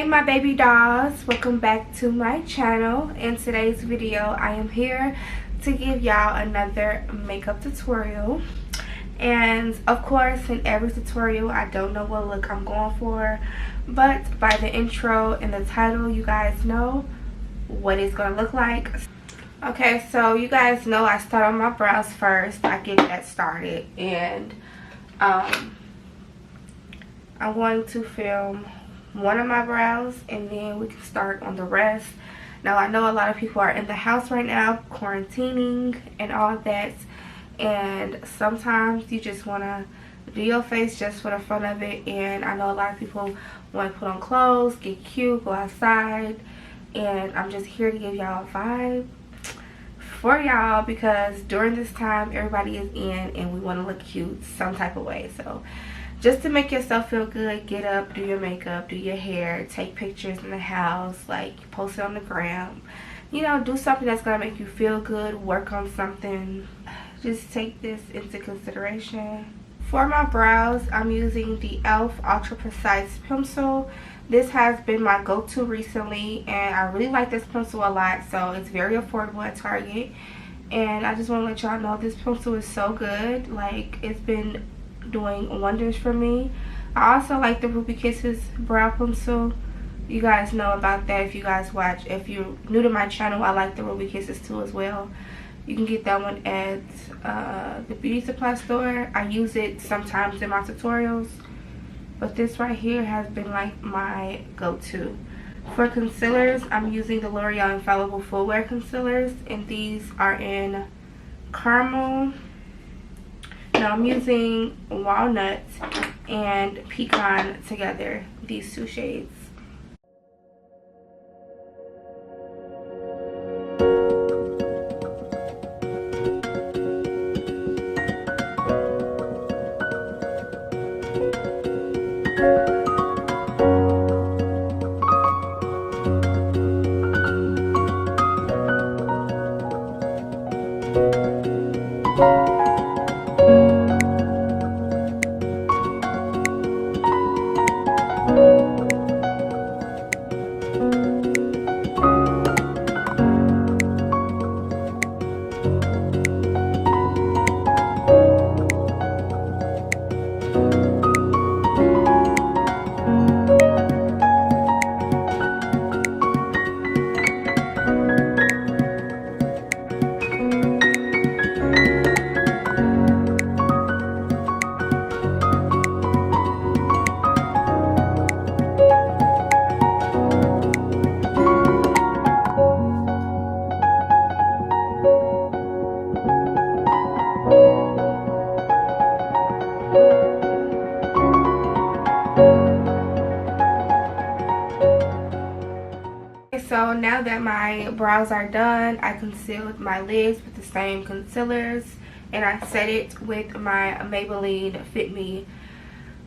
My baby dolls, welcome back to my channel. In today's video I am here to give y'all another makeup tutorial, and of course in every tutorial I don't know what look I'm going for, but by the intro and the title you guys know what it's gonna look like. Okay, so you guys know I start on my brows first. I get that started, and I'm going to film one of my brows and then we can start on the rest. Now I know a lot of people are in the house right now quarantining and all that, and sometimes you just want to do your face just for the fun of it, and I know a lot of people want to put on clothes, get cute, go outside, and I'm just here to give y'all a vibe for y'all because during this time everybody is in and we want to look cute some type of way. So just to make yourself feel good, get up, do your makeup, do your hair, take pictures in the house, like post it on the gram. You know, do something that's going to make you feel good, work on something. Just take this into consideration. For my brows, I'm using the E.L.F. Ultra Precise Pencil. This has been my go-to recently, and I really like this pencil a lot, so it's very affordable at Target. And I just want to let y'all know this pencil is so good. Like, it's been doing wonders for me. I also like the Ruby Kisses brow pencil. You guys know about that if you guys watch. If you're new to my channel, I like the Ruby Kisses too as well. You can get that one at the beauty supply store. I use it sometimes in my tutorials, but this right here has been like my go-to. For concealers, I'm using the L'Oreal Infallible Full Wear Concealers, and these are in caramel. Now I'm using walnut and pecan together, these two shades. So now that my brows are done, I concealed my lids with the same concealers, and I set it with my Maybelline Fit Me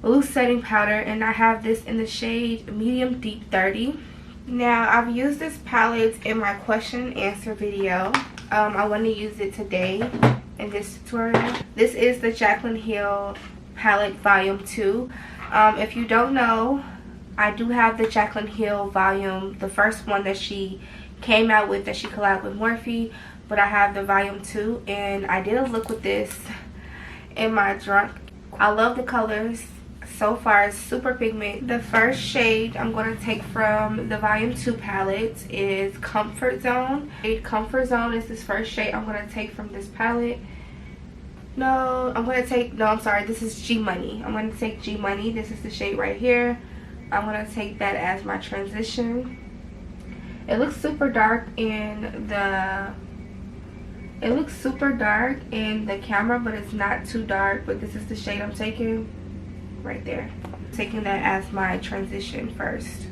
Loose setting powder, and I have this in the shade Medium Deep 30. Now I've used this palette in my question and answer video. I want to use it today in this tutorial. This is the Jaclyn Hill palette volume 2. If you don't know, I do have the Jaclyn Hill volume, the first one that she came out with, that she collabed with Morphe, but I have the volume 2, and I did a look with this in my drunk. I love the colors so far. It's super pigment. The first shade I'm going to take from the volume 2 palette is Comfort Zone. Comfort Zone is this first shade I'm going to take from this palette. I'm sorry, this is G Money. I'm going to take G Money. This is the shade right here. I'm going to take that as my transition. It looks super dark in It looks super dark in the camera, but it's not too dark. But this is the shade I'm taking right there. Taking that as my transition first.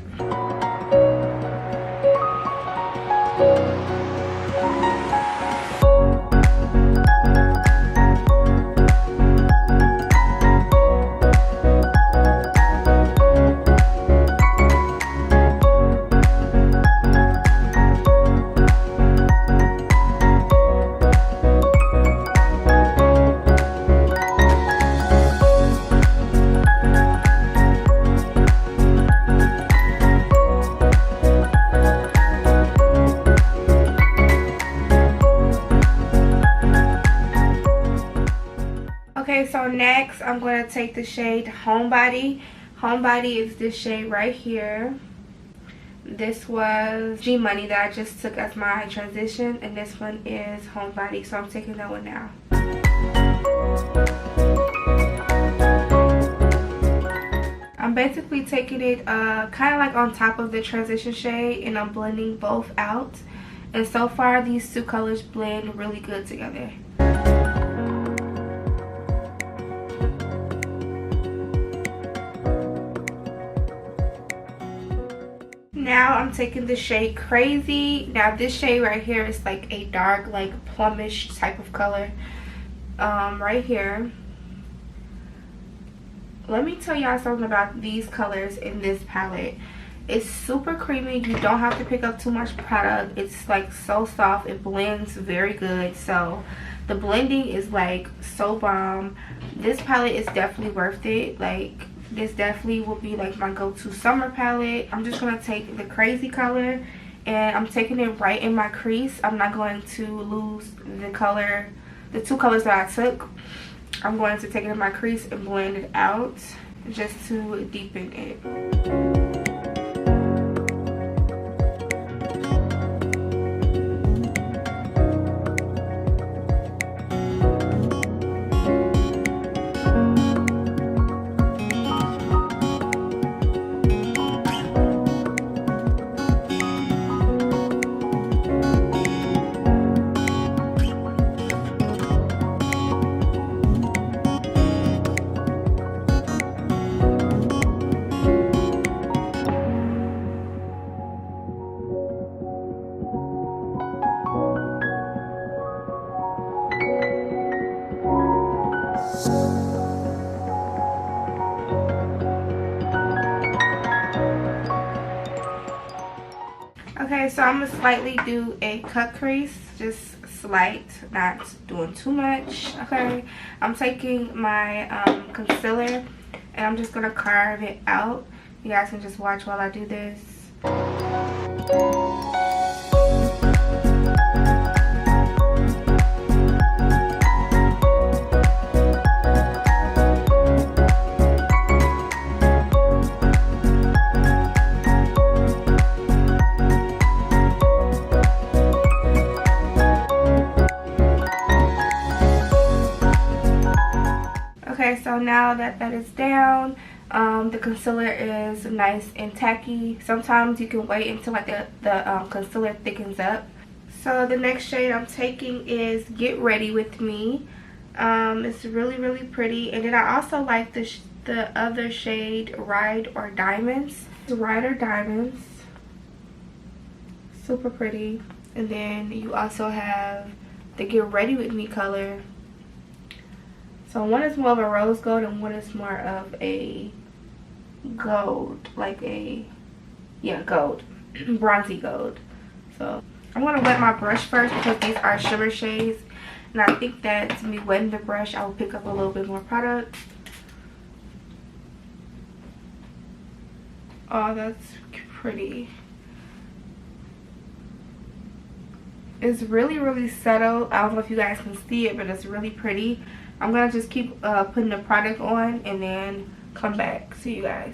Okay, so next I'm going to take the shade Homebody. Homebody is this shade right here. This was G Money that I just took as my transition, and this one is Homebody, so I'm taking that one now. I'm basically taking it kind of like on top of the transition shade, and I'm blending both out. And so far these two colors blend really good together. Now I'm taking the shade Crazy. Now this shade right here is like a dark, like plumish type of color. Right here. Let me tell y'all something about these colors in this palette. It's super creamy. You don't have to pick up too much product. It's like so soft. It blends very good. So the blending is like so bomb. This palette is definitely worth it. Like, this definitely will be like my go-to summer palette. I'm just going to take the Crazy color and I'm taking it right in my crease. I'm not going to lose the color, the two colors that I took. I'm going to take it in my crease and blend it out just to deepen it. Okay, so I'm going to slightly do a cut crease, just slight, not doing too much. Okay, I'm taking my concealer and I'm just going to carve it out. You guys can just watch while I do this. Okay, so now that that is down, the concealer is nice and tacky. Sometimes you can wait until like the concealer thickens up. So the next shade I'm taking is Get Ready With Me. It's really pretty. And then I also like the other shade, Ride or Diamonds. Ride or Diamonds, super pretty. And then you also have the Get Ready With Me color. So one is more of a rose gold and one is more of a gold, like a, yeah, gold, bronzy gold. So I'm going to wet my brush first because these are shimmer shades. And I think that me wetting the brush, I will pick up a little bit more product. Oh, that's pretty. It's really subtle. I don't know if you guys can see it, but it's really pretty. I'm going to just keep putting the product on and then come back. See you guys.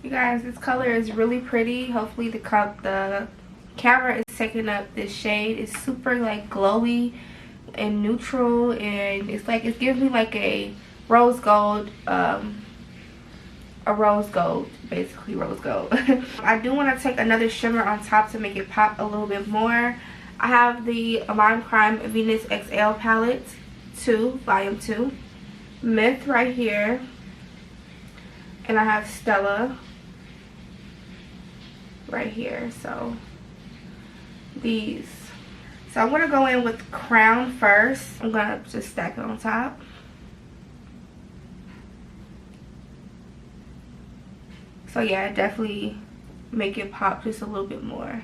You guys, this color is really pretty. Hopefully the camera is taking up this shade. It's super like glowy and neutral, and it's like it gives me like a rose gold, basically rose gold. I do want to take another shimmer on top to make it pop a little bit more. I have the Lime Crime Venus XL palette 2, volume 2, Myth right here, and I have Stella right here. So these. So I'm gonna go in with Crown first. I'm gonna just stack it on top. So yeah, definitely make it pop just a little bit more.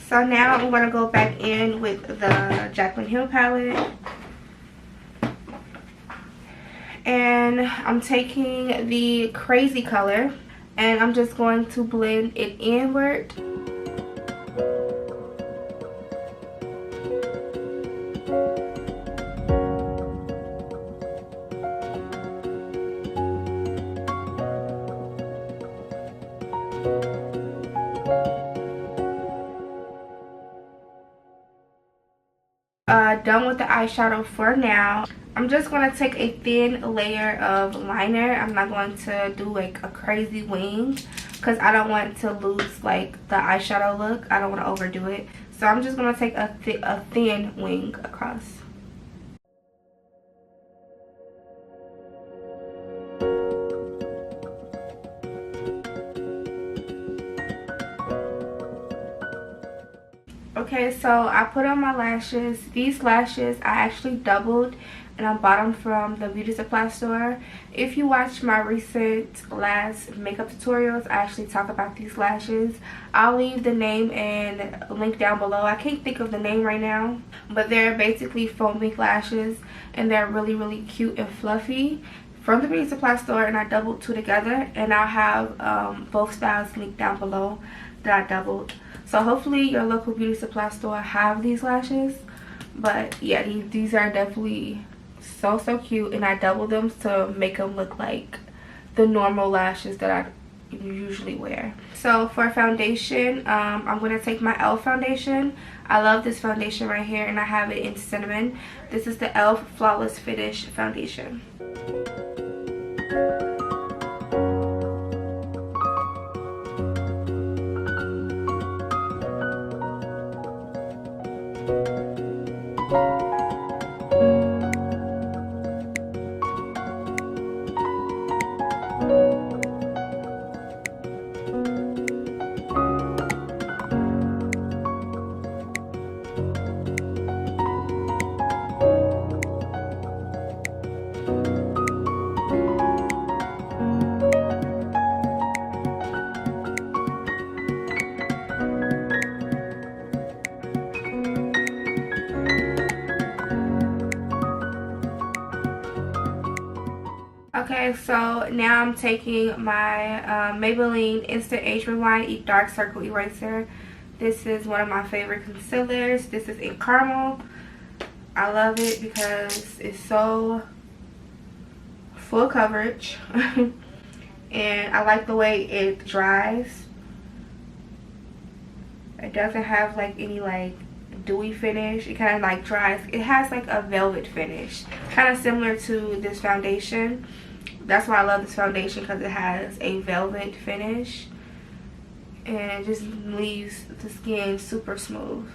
So now I'm going to go back in with the Jaclyn Hill palette. And I'm taking the Crazy color and I'm just going to blend it inward. Done with the eyeshadow for now. I'm just going to take a thin layer of liner. I'm not going to do like a crazy wing because I don't want to lose like the eyeshadow look. I don't want to overdo it. So I'm just going to take a thin wing across. Okay, so I put on my lashes. These lashes I actually doubled and I bought them from the beauty supply store. If you watch my recent last makeup tutorials, I actually talk about these lashes. I'll leave the name and link down below. I can't think of the name right now, but they're basically foam length lashes and they're really cute and fluffy from the beauty supply store, and I doubled two together, and I'll have both styles linked down below that I doubled. So hopefully your local beauty supply store have these lashes. But yeah, these are definitely so cute, and I doubled them to make them look like the normal lashes that I usually wear. So for foundation, I'm going to take my E.L.F. foundation. I love this foundation right here, and I have it in cinnamon. This is the E.L.F. Flawless Finish foundation. Okay, so now I'm taking my Maybelline Instant Age Rewind Dark Circle Eraser. This is one of my favorite concealers. This is in caramel. I love it because it's so full coverage. And I like the way it dries. It doesn't have like any like dewy finish. It kind of like dries. It has like a velvet finish, kind of similar to this foundation. That's why I love this foundation, because it has a velvet finish and it just leaves the skin super smooth.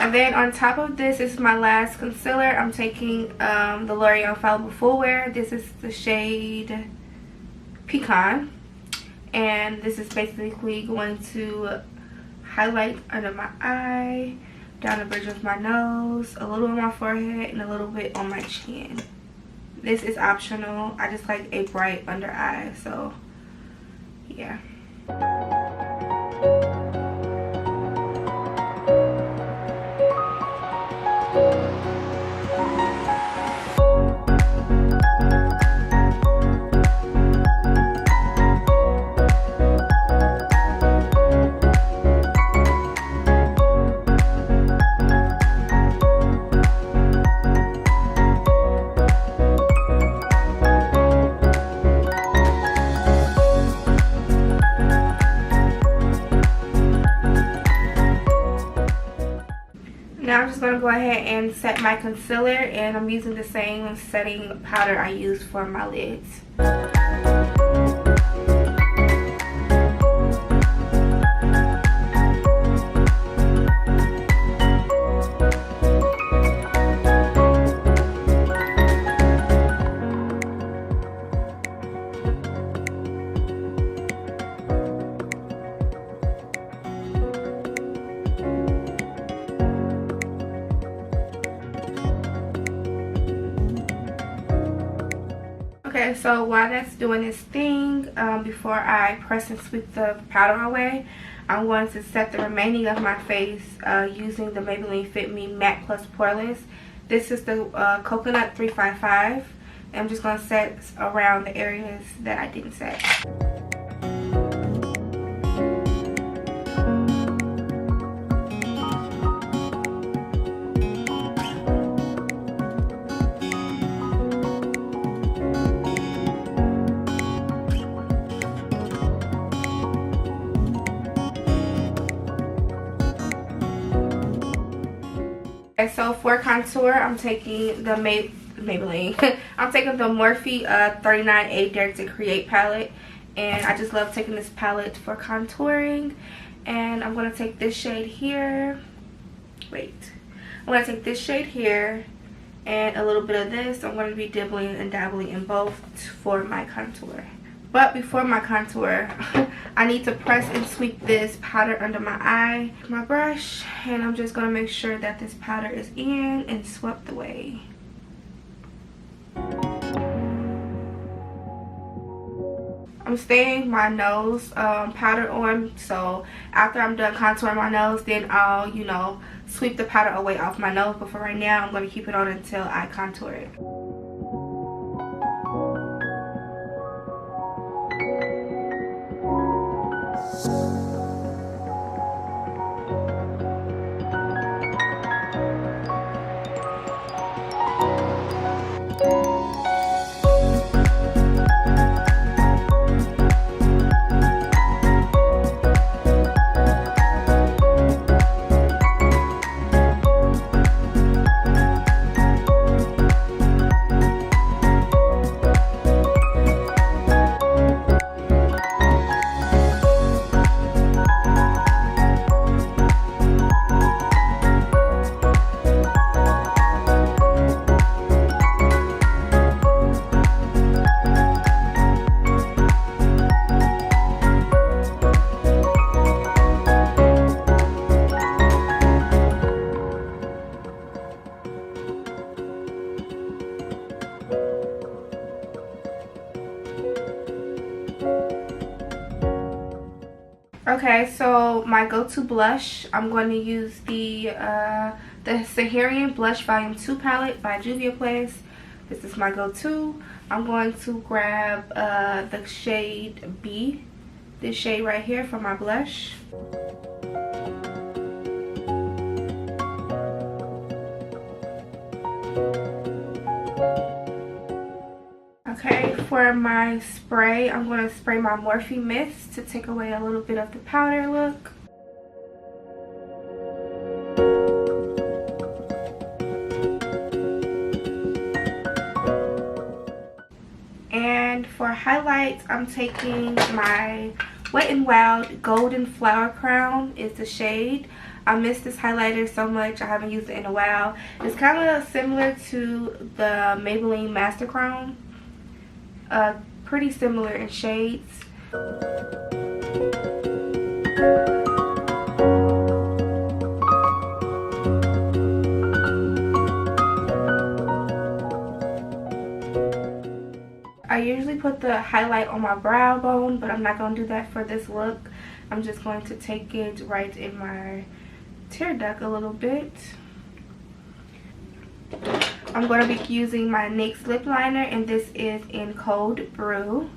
And then on top of this is my last concealer. I'm taking the L'Oreal Infallible Full Wear. This is the shade Pecan. And this is basically going to highlight under my eye, down the bridge of my nose, a little on my forehead, and a little bit on my chin. This is optional. I just like a bright under eye, so yeah. I'm just going to go ahead and set my concealer, and I'm using the same setting powder I used for my lids. Okay, so while that's doing its thing, before I press and sweep the powder away, I'm going to set the remaining of my face using the Maybelline Fit Me Matte Poorless. This is the Coconut 355. And I'm just going to set around the areas that I didn't set. So for contour, I'm taking the Maybelline. I'm taking the Morphe 39A Dare to Create palette, and I just love taking this palette for contouring. And I'm going to take this shade here. I'm going to take this shade here and a little bit of this. I'm going to be dibbling and dabbling in both for my contour. But before my contour, I need to press and sweep this powder under my eye with my brush. And I'm just going to make sure that this powder is in and swept away. I'm staying my nose powder on. So after I'm done contouring my nose, then I'll, you know, sweep the powder away off my nose. But for right now, I'm going to keep it on until I contour it. Okay, so my go-to blush, I'm going to use the Saharan Blush Volume 2 palette by Juvia Place. This is my go-to. I'm going to grab the shade B, this shade right here for my blush. Okay, for my spray, I'm going to spray my Morphe Mist to take away a little bit of the powder look. And for highlights, I'm taking my Wet n Wild Golden Flower Crown is the shade. I miss this highlighter so much. I haven't used it in a while. It's kind of similar to the Maybelline Master Crown. Pretty similar in shades. I usually put the highlight on my brow bone, but I'm not going to do that for this look. I'm just going to take it right in my tear duct a little bit. I'm going to be using my NYX lip liner, and this is in Cold Brew.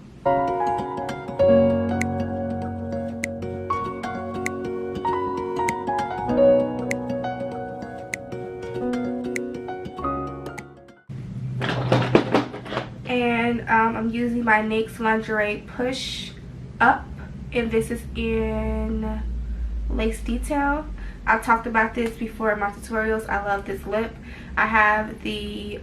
And I'm using my NYX Lingerie Push Up, and this is in Lace Detail. I've talked about this before in my tutorials. I love this lip. I have the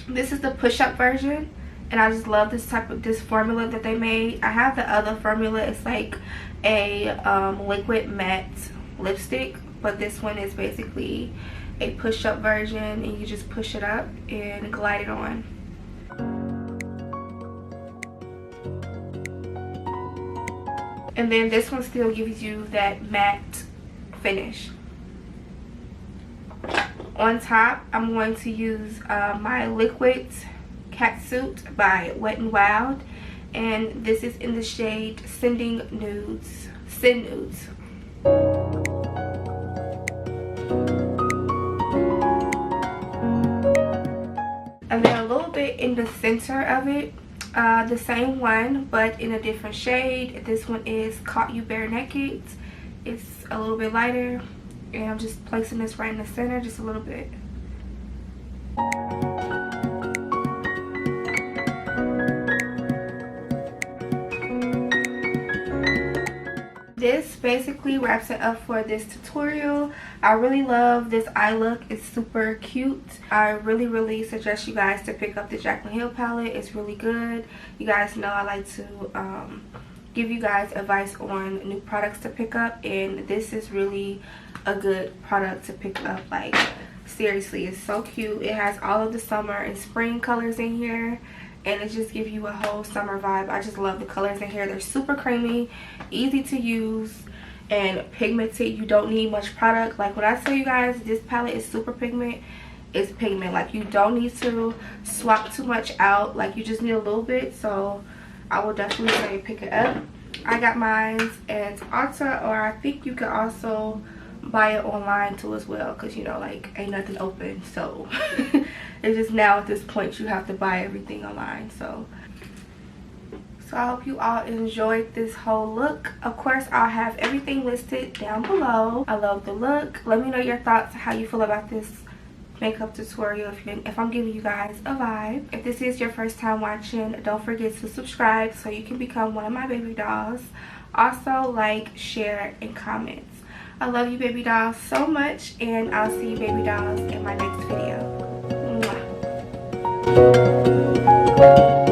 this is the push-up version, and I just love this formula that they made. I have the other formula. It's like a liquid matte lipstick, but this one is basically a push-up version, and you just push it up and glide it on. And then this one still gives you that matte finish. On top, I'm going to use my liquid catsuit by Wet n Wild, and this is in the shade Sending Nudes. Send Nudes. And then a little bit in the center of it, the same one but in a different shade. This one is Caught You Bare Naked. It's a little bit lighter, and I'm just placing this right in the center just a little bit. This basically wraps it up for this tutorial. I really love this eye look. It's super cute. I really suggest you guys to pick up the Jaclyn Hill palette. It's really good. You guys know I like to give you guys advice on new products to pick up, and this is really a good product to pick up. Like, seriously, it's so cute. It has all of the summer and spring colors in here, and it just gives you a whole summer vibe. I just love the colors in here. They're super creamy, easy to use, and pigmented. You don't need much product. Like, when I tell you guys this palette is super pigment, it's pigment. Like, you don't need to swap too much out. Like, you just need a little bit. So I will definitely say pick it up. I got mine at Ulta, or I think you can also buy it online too as well, because you know, like, ain't nothing open. So it's just now at this point you have to buy everything online. So I hope you all enjoyed this whole look. Of course, I'll have everything listed down below. I love the look. Let me know your thoughts, how you feel about this makeup tutorial, if I'm giving you guys a vibe. If this is your first time watching, don't forget to subscribe so you can become one of my baby dolls. Also, like, share, and comment. I love you, baby dolls, so much, and I'll see you, baby dolls, in my next video. Mwah.